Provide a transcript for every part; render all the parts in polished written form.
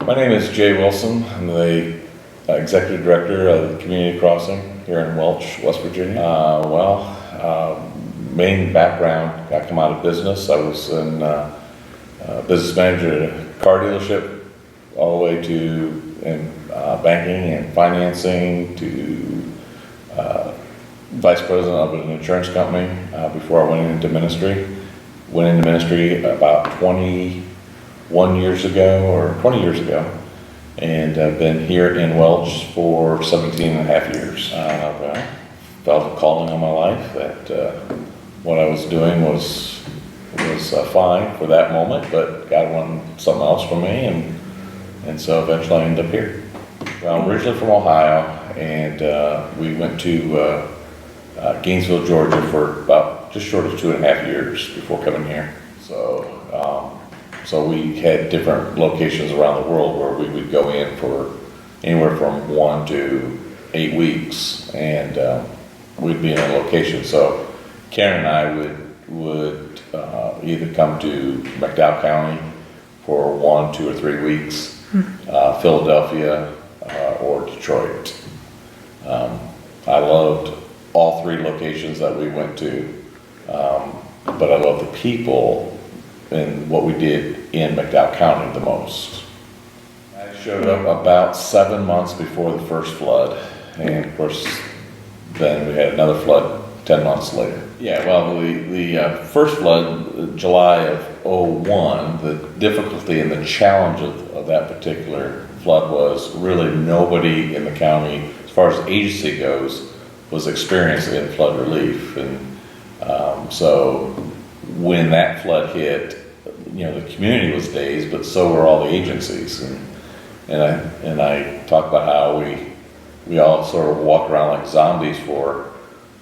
My name is Jay Wilson. I'm the Executive Director of the Community Crossing here in Welch, West Virginia. Main background, I come out of business. I was in business manager at a car dealership, all the way to banking and financing, to vice president of an insurance company before I went into ministry. Went into ministry about 21 years ago, or 20 years ago, and I've been here in Welch for 17 and a half years. Felt a calling on my life that what I was doing was fine for that moment, but God wanted something else from me, and so eventually I ended up here. Well, I'm originally from Ohio, and we went to Gainesville, Georgia for about just short of 2.5 years before coming here. So we had different locations around the world where we would go in for anywhere from 1 to 8 weeks, and we'd be in a location. So Karen and I would either come to McDowell County for 1, 2, or 3 weeks, Philadelphia, or Detroit. I loved all 3 locations that we went to, but I love the people and what we did in McDowell County the most. I showed up about 7 months before the first flood, and of course then we had another flood 10 months later. Yeah, well, the first flood, July of '01, the difficulty and the challenge of that particular flood was really nobody in the county, as far as the agency goes, was experiencing flood relief. And so when that flood hit, the community was dazed, but so were all the agencies. And I talked about how we all sort of walked around like zombies for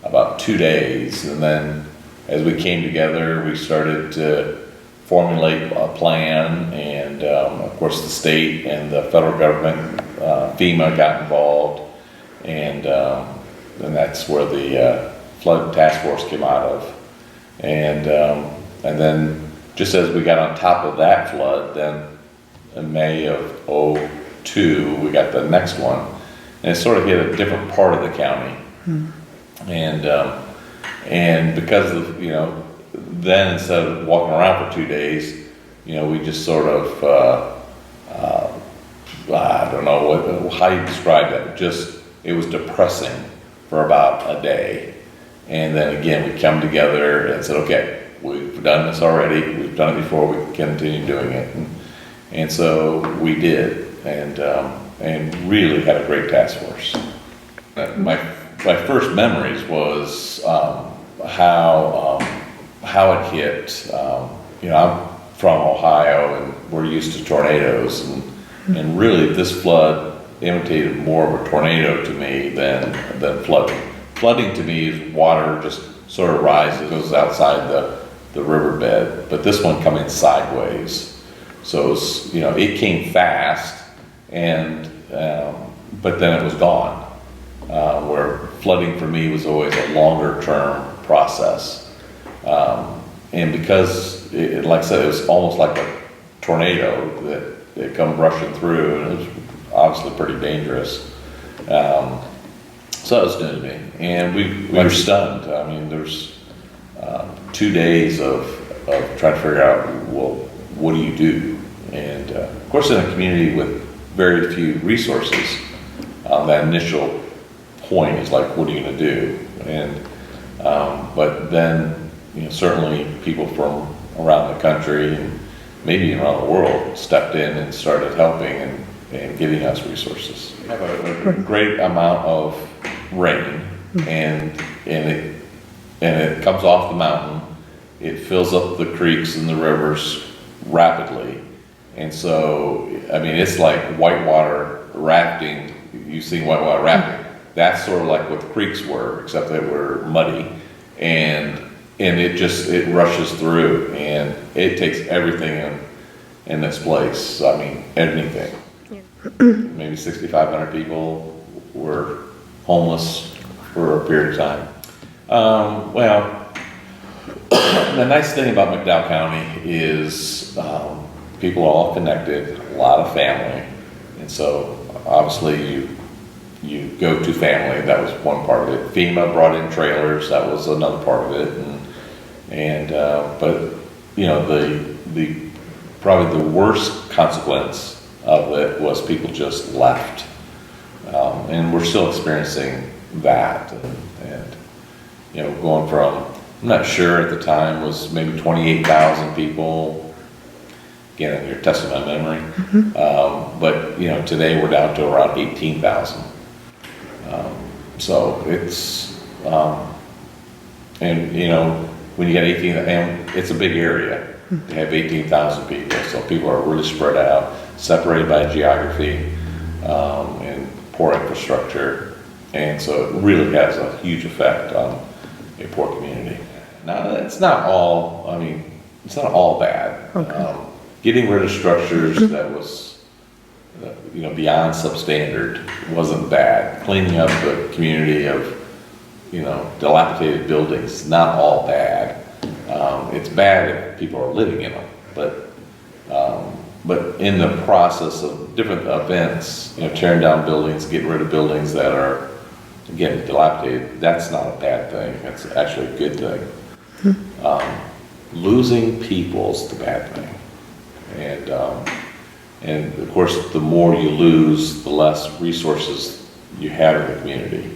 about 2 days, and then as we came together, we started to formulate a plan, and of course the state and the federal government, FEMA, got involved, and that's where the flood task force came out of. And then just as we got on top of that flood, then in May of '02, we got the next one, and it sort of hit a different part of the county. And because of, then instead of walking around for 2 days, we just sort of, I don't know how you describe that. It was depressing for about a day. And then again, we come together and said, okay, we've done this already. We've done it before. We can continue doing it. And so we did, and really had a great task force. My first memories was how it hit. I'm from Ohio, and we're used to tornadoes, and really this flood imitated more of a tornado to me than flooding. Flooding to me is water just sort of rises, goes outside the riverbed, but this one coming sideways. So it came fast, and but then it was gone. Where flooding for me was always a longer term process, and because like I said, it was almost like a tornado that it come rushing through, and it was obviously pretty dangerous. So that was new to me, and we were stunned. I mean, there's 2 days of trying to figure out, well, what do you do? And of course, in a community with very few resources, that initial point is like, what are you going to do? And but then certainly people from around the country and maybe around the world stepped in and started helping and giving us resources. We have a great amount of rain, and it comes off the mountain. It fills up the creeks and the rivers rapidly, and so I mean it's like whitewater rafting. You've seen whitewater rafting. That's sort of like what the creeks were, except they were muddy, and it rushes through, and it takes everything in this place. I mean, anything. Yeah. Maybe 6,500 people were homeless for a period of time. Well, the nice thing about McDowell County is people are all connected, a lot of family, and so obviously you go to family. That was one part of it. FEMA brought in trailers. That was another part of it, but the probably the worst consequence of it was people just left, and we're still experiencing that, and going from, I'm not sure at the time, was maybe 28,000 people. Again, you're testing my memory. But today we're down to around 18,000. So it's, and when you get 18, and it's a big area to have 18,000 people. So people are really spread out, separated by geography, and poor infrastructure. And so it really has a huge effect on a poor community. Now, it's not all bad. Okay. Getting rid of structures that was, beyond substandard wasn't bad. Cleaning up the community of, dilapidated buildings, not all bad. It's bad if people are living in them, but in the process of different events, tearing down buildings, getting rid of buildings that are getting dilapidated, that's not a bad thing. It's actually a good thing. Losing people's the bad thing. And of course, the more you lose, the less resources you have in the community.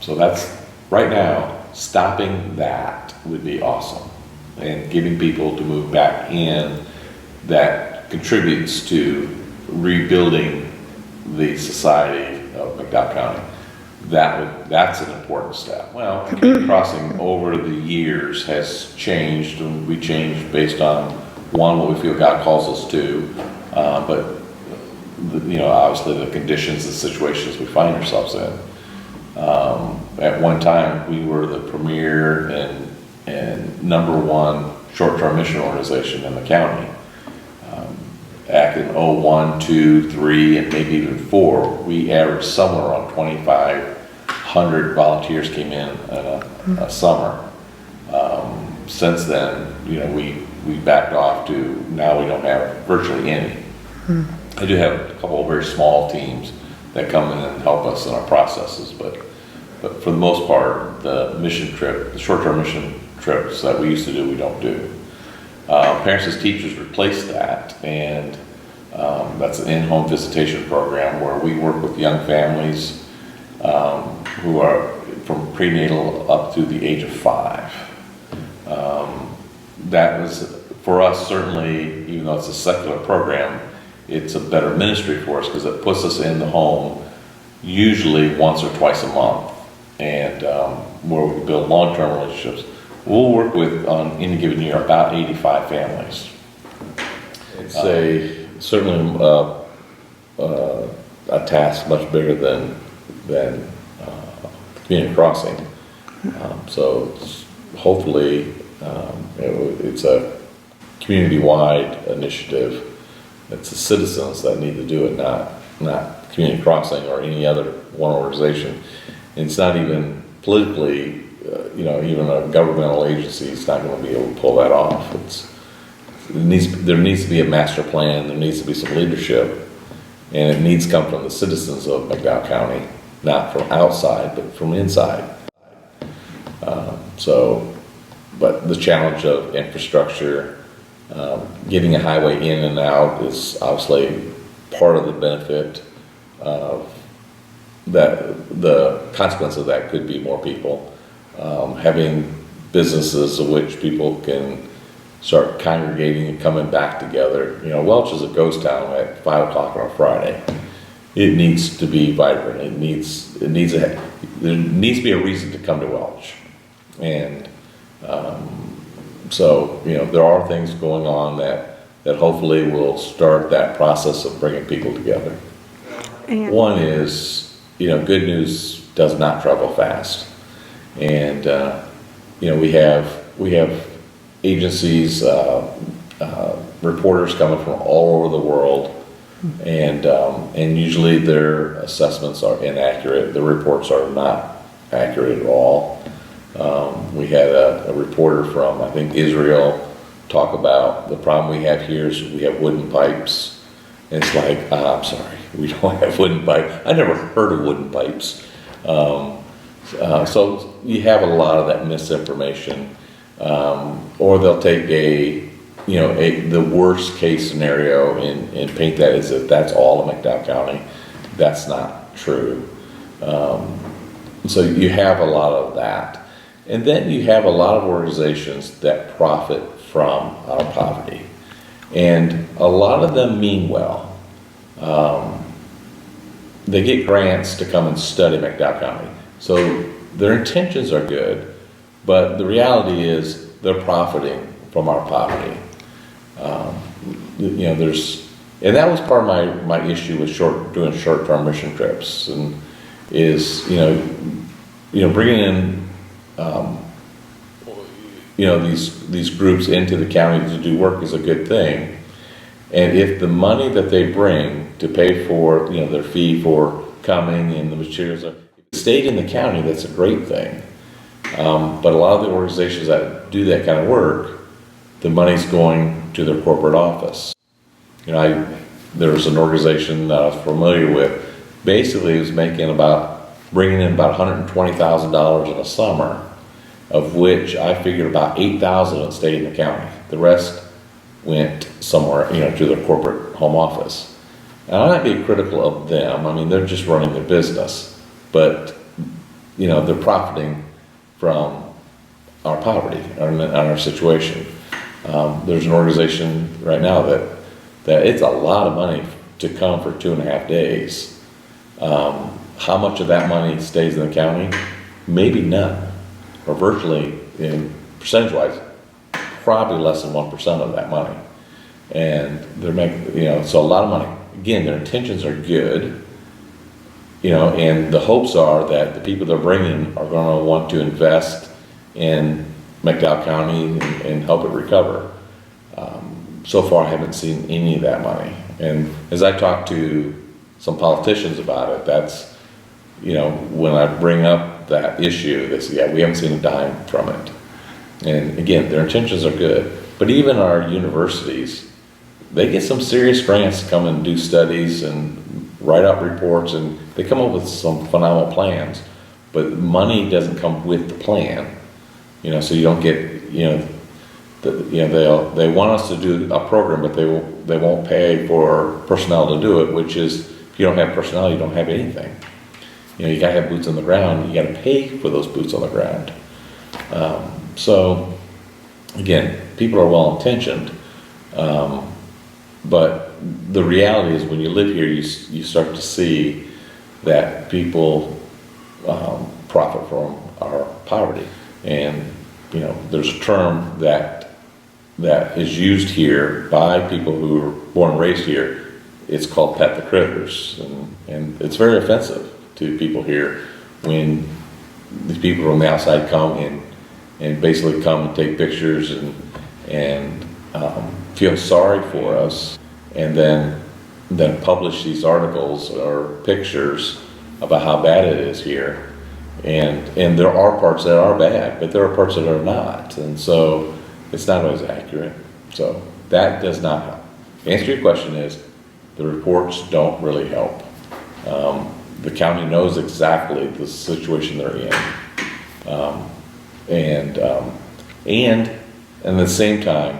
So that's, right now, stopping that would be awesome. And getting people to move back in, that contributes to rebuilding the society of McDowell County. That's an important step. Well, community crossing over the years has changed, and we changed based on what we feel God calls us to, but obviously the conditions and situations we find ourselves in. At one time, we were the premier and #1 short-term mission organization in the county. Back in 01, 2, 3, and maybe even 4, we averaged somewhere around 2,500 volunteers came in a summer. Since then, we backed off to, now we don't have virtually any. I do have a couple of very small teams that come in and help us in our processes, but for the most part, the short-term mission trips that we used to do, we don't do. Parents as Teachers replaced that, and that's an in-home visitation program where we work with young families who are from prenatal up to the age of 5. That was, for us, certainly, even though it's a secular program, it's a better ministry for us because it puts us in the home usually once or twice a month, and where we build long-term relationships. We'll work with, on any given year, about 85 families. It's certainly a task much bigger than community crossing. So hopefully it's a community-wide initiative. It's the citizens that need to do it, not community crossing or any other one organization. And it's not even politically, even a governmental agency is not going to be able to pull that off. There needs to be a master plan. There needs to be some leadership, and it needs to come from the citizens of McDowell County, not from outside, but from inside. But the challenge of infrastructure, getting a highway in and out is obviously part of the benefit of that. The consequence of that could be more people. Having businesses of which people can start congregating and coming back together. Welch is a ghost town at 5 o'clock on a Friday. It needs to be vibrant. There needs to be a reason to come to Welch. And there are things going on that hopefully will start that process of bringing people together. And one is, good news does not travel fast. And we have agencies, reporters coming from all over the world, and usually their assessments are inaccurate. The reports are not accurate at all. We had a reporter from, I think, Israel talk about the problem we have here is we have wooden pipes. And it's like, I'm sorry, we don't have wooden pipes. I never heard of wooden pipes. So you have a lot of that misinformation, or they'll take the worst case scenario and paint that as if that's all of McDowell County. That's not true. So you have a lot of that. And then you have a lot of organizations that profit from our poverty. And a lot of them mean well. They get grants to come and study McDowell County. So their intentions are good, but the reality is they're profiting from our poverty. And that was part of my issue with doing short-term mission trips, and is bringing in these groups into the county to do work is a good thing. And if the money that they bring to pay for their fee for coming and the materials stayed in the county, that's a great thing. But a lot of the organizations that do that kind of work, the money's going to their corporate office. There was an organization that I was familiar with. Basically, it was bringing in about $120,000 in a summer, of which I figured about $8,000 would stay in the county. The rest went somewhere, to their corporate home office. And I might be critical of them. I mean, they're just running their business, but they're profiting from our poverty and our situation. There's an organization right now that it's a lot of money to come for 2.5 days. How much of that money stays in the county? Maybe none, or virtually, in percentage-wise, probably less than 1% of that money. And they're making, so a lot of money. Again, their intentions are good, and the hopes are that the people they're bringing are going to want to invest in McDowell County and help it recover. So far, I haven't seen any of that money. And as I talk to some politicians about it, that's, when I bring up that issue, they say, yeah, we haven't seen a dime from it. And again, their intentions are good. But even our universities, they get some serious grants to come and do studies and write out reports, and they come up with some phenomenal plans. But money doesn't come with the plan. So you don't get, they want us to do a program, but they won't pay for personnel to do it, which is, if you don't have personnel, you don't have anything. You gotta have boots on the ground. You gotta pay for those boots on the ground. So again, people are well intentioned, but the reality is when you live here, you start to see that people profit from our poverty. And there's a term that is used here by people who are born and raised here. It's called pet the critters, and it's very offensive to people here when these people from the outside come and basically come and take pictures and feel sorry for us, and then publish these articles or pictures about how bad it is here. And there are parts that are bad, but there are parts that are not. And so it's not always accurate. So that does not help. The answer to your question is the reports don't really help. The county knows exactly the situation they're in. And at the same time,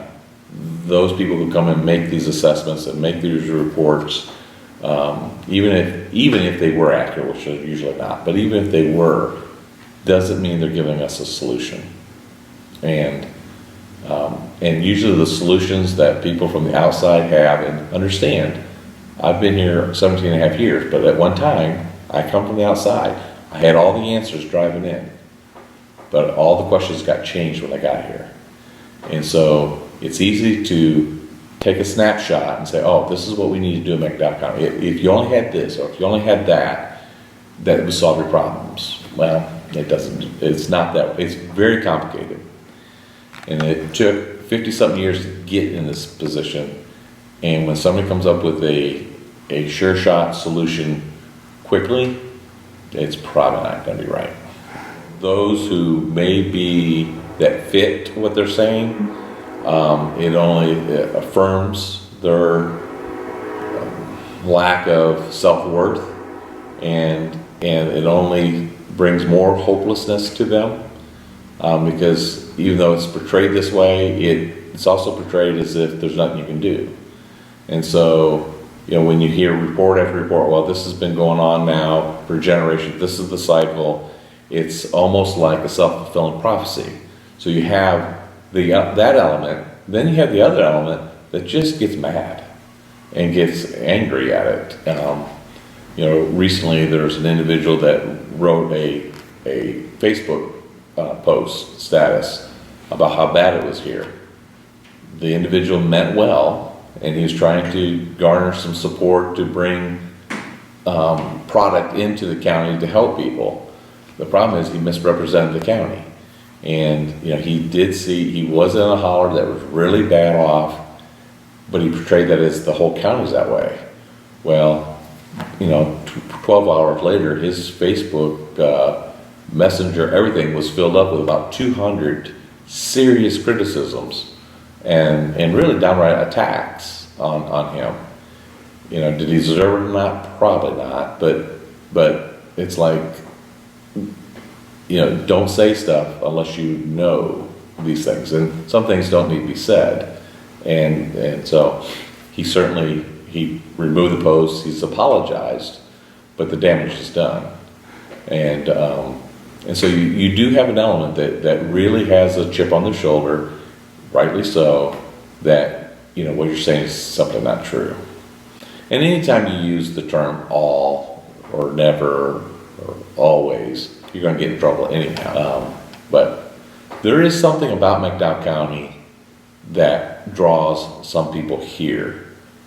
those people who come and make these assessments and make these reports, even if they were accurate, which they're usually not, but even if they were, doesn't mean they're giving us a solution. And usually the solutions that people from the outside have and understand. I've been here 17 and a half years, but at one time, I come from the outside. I had all the answers driving in, but all the questions got changed when I got here. And so it's easy to take a snapshot and say, oh, this is what we need to do in McDowell County. If you only had this, or if you only had that would solve your problems. Well, it doesn't. It's not that. It's very complicated. And it took 50-something years to get in this position. And when somebody comes up with a sure shot solution quickly, it's probably not going to be right. Those who may be that fit what they're saying, It only affirms their lack of self-worth, and it only brings more hopelessness to them, because even though it's portrayed this way, it's also portrayed as if there's nothing you can do. And so, you know, when you hear report after report, well, this has been going on now for generations, this is the cycle, it's almost like a self-fulfilling prophecy. So you have that element, then you have the other element that just gets mad and gets angry at it. You know, recently there was an individual that wrote a Facebook post status about how bad it was here. The individual meant well, and he was trying to garner some support to bring product into the county to help people. The problem is he misrepresented the county. And you know, he was in a holler that was really bad off, but he portrayed that as the whole county's that way. Well, you know, 12 hours later, his Facebook Messenger, everything was filled up with about 200 serious criticisms and really downright attacks on him. You know, did he deserve it or not? Probably not, but it's like, you know, don't say stuff unless you know these things, and some things don't need to be said. And so he removed the post, he's apologized, but the damage is done. And so you do have an element that really has a chip on their shoulder, rightly so, that, you know, what you're saying is something not true. And anytime you use the term all or never or always, you're going to get in trouble anyhow. But there is something about McDowell County that draws some people here.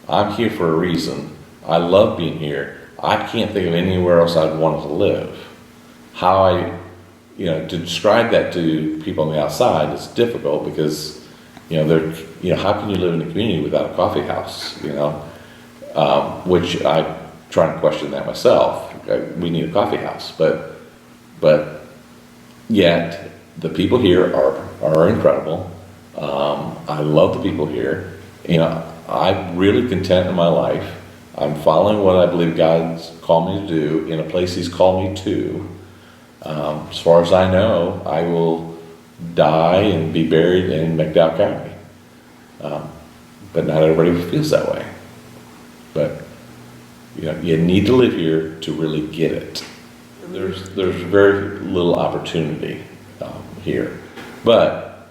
I'm here for a reason. I love being here. I can't think of anywhere else I'd want to live. To describe that to people on the outside is difficult, because, how can you live in a community without a coffee house, which I try to question that myself. We need a coffee house, but yet the people here are incredible. I love the people here. I'm really content in my life. I'm following what I believe God's called me to do in a place He's called me to. As far as I know, I will die and be buried in McDowell County. But not everybody feels that way. But you need to live here to really get it. There's very little opportunity here, but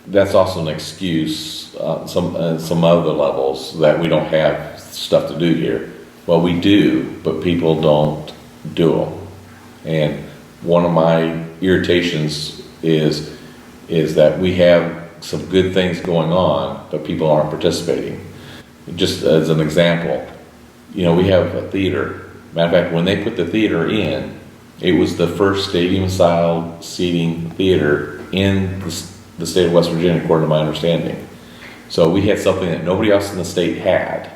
that's also an excuse. Some other levels that we don't have stuff to do here. Well, we do, but people don't do them. And one of my irritations is that we have some good things going on, but people aren't participating. Just as an example, we have a theater. Matter of fact, when they put the theater in, it was the first stadium-style seating theater in the state of West Virginia, according to my understanding. So we had something that nobody else in the state had.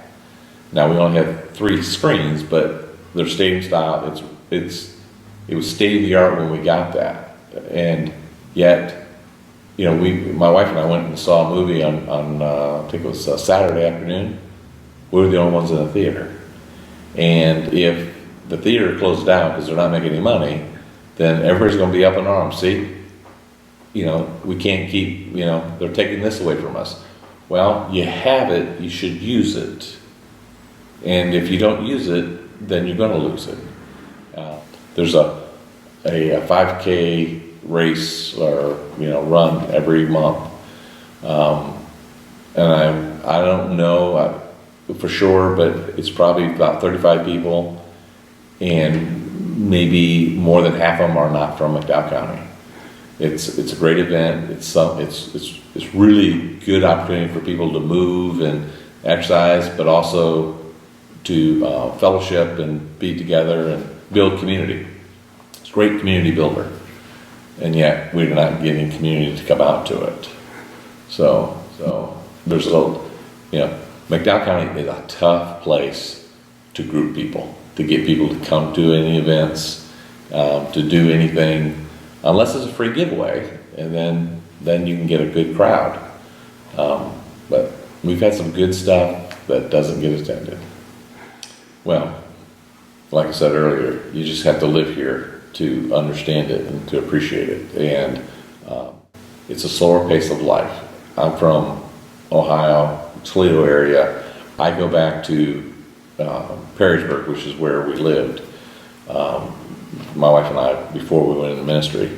Now we only have 3 screens, but they're stadium style. It was state of the art when we got that, and yet, my wife and I went and saw a movie on I think it was Saturday afternoon. We were the only ones in the theater, and if the theater closed down because they're not making any money, then everybody's going to be up in arms. See, we can't keep, they're taking this away from us. Well, you have it, you should use it. And if you don't use it, then you're going to lose it. There's a 5K race or, run every month. And I don't know for sure, but it's probably about 35 people, and maybe more than half of them are not from McDowell County. It's a great event. It's really good opportunity for people to move and exercise, but also to fellowship and be together and build community. It's a great community builder, and yet we're not getting community to come out to it. So there's McDowell County is a tough place to group people, to get people to come to any events, to do anything, unless it's a free giveaway, and then you can get a good crowd. But we've had some good stuff that doesn't get attended. Well, like I said earlier, you just have to live here to understand it and to appreciate it. And it's a slower pace of life. I'm from Ohio, Toledo area. I go back to Perrysburg, which is where we lived. My wife and I, before we went into ministry,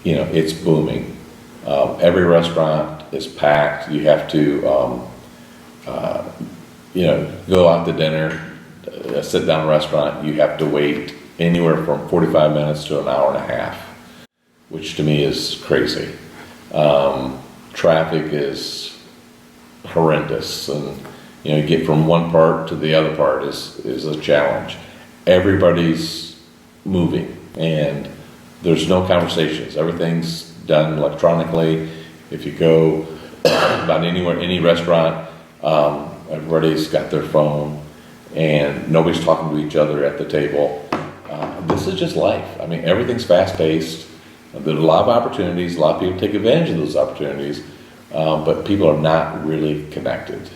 it's booming. Every restaurant is packed. You have to, go out to dinner, a sit-down restaurant. You have to wait anywhere from 45 minutes to an hour and a half, which to me is crazy. Traffic is horrendous, and you get from one part to the other part is a challenge. Everybody's moving, and there's no conversations. Everything's done electronically. If you go about anywhere, any restaurant, everybody's got their phone, and nobody's talking to each other at the table. This is just life. I mean, everything's fast-paced. There's a lot of opportunities. A lot of people take advantage of those opportunities, but people are not really connected.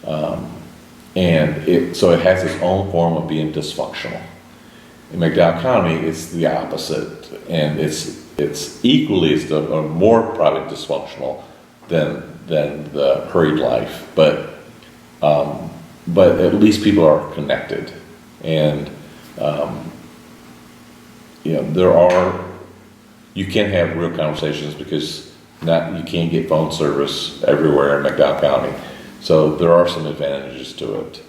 So it has its own form of being dysfunctional. In McDowell County, it's the opposite, and it's equally or more probably dysfunctional than the hurried life. But at least people are connected, and you can have real conversations because you can't get phone service everywhere in McDowell County. So there are some advantages to it.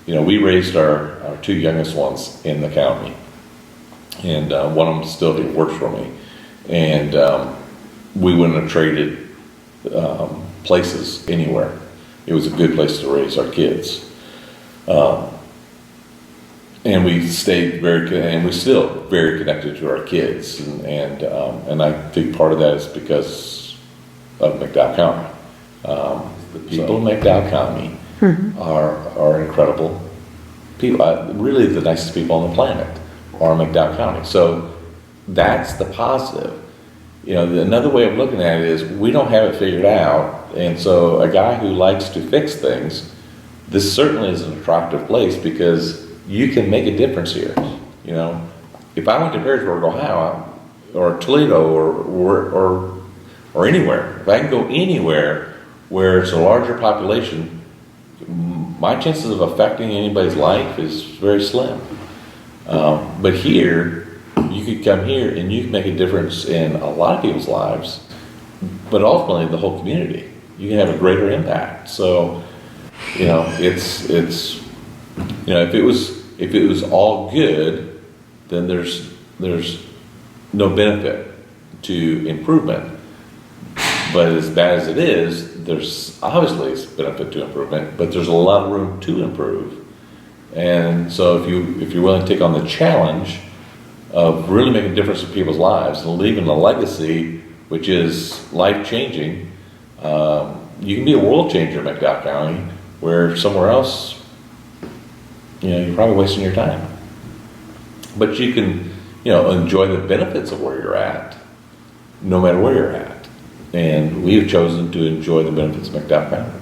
We raised our two youngest ones in the county, and one of them still works for me. And we wouldn't have traded places anywhere. It was a good place to raise our kids. And we stayed and we're still very connected to our kids. And I think part of that is because of McDowell County. The people in McDowell County are incredible people. Really, the nicest people on the planet are in McDowell County. So that's the positive. Another way of looking at it is we don't have it figured out, and so a guy who likes to fix things, this certainly is an attractive place because you can make a difference here. If I went to Perrysburg, Ohio, or Toledo, or anywhere, if I can go anywhere where it's a larger population, my chances of affecting anybody's life is very slim. But here, you could come here and you can make a difference in a lot of people's lives, but ultimately the whole community. You can have a greater impact. So, if it was all good, then there's no benefit to improvement. But as bad as it is, there's obviously benefit to improvement, but there's a lot of room to improve. And so if you're willing to take on the challenge of really making a difference in people's lives and leaving a legacy which is life-changing, you can be a world changer in McDowell County, where somewhere else, you're probably wasting your time. But you can, enjoy the benefits of where you're at, no matter where you're at. And we have chosen to enjoy the benefits of McDowell County.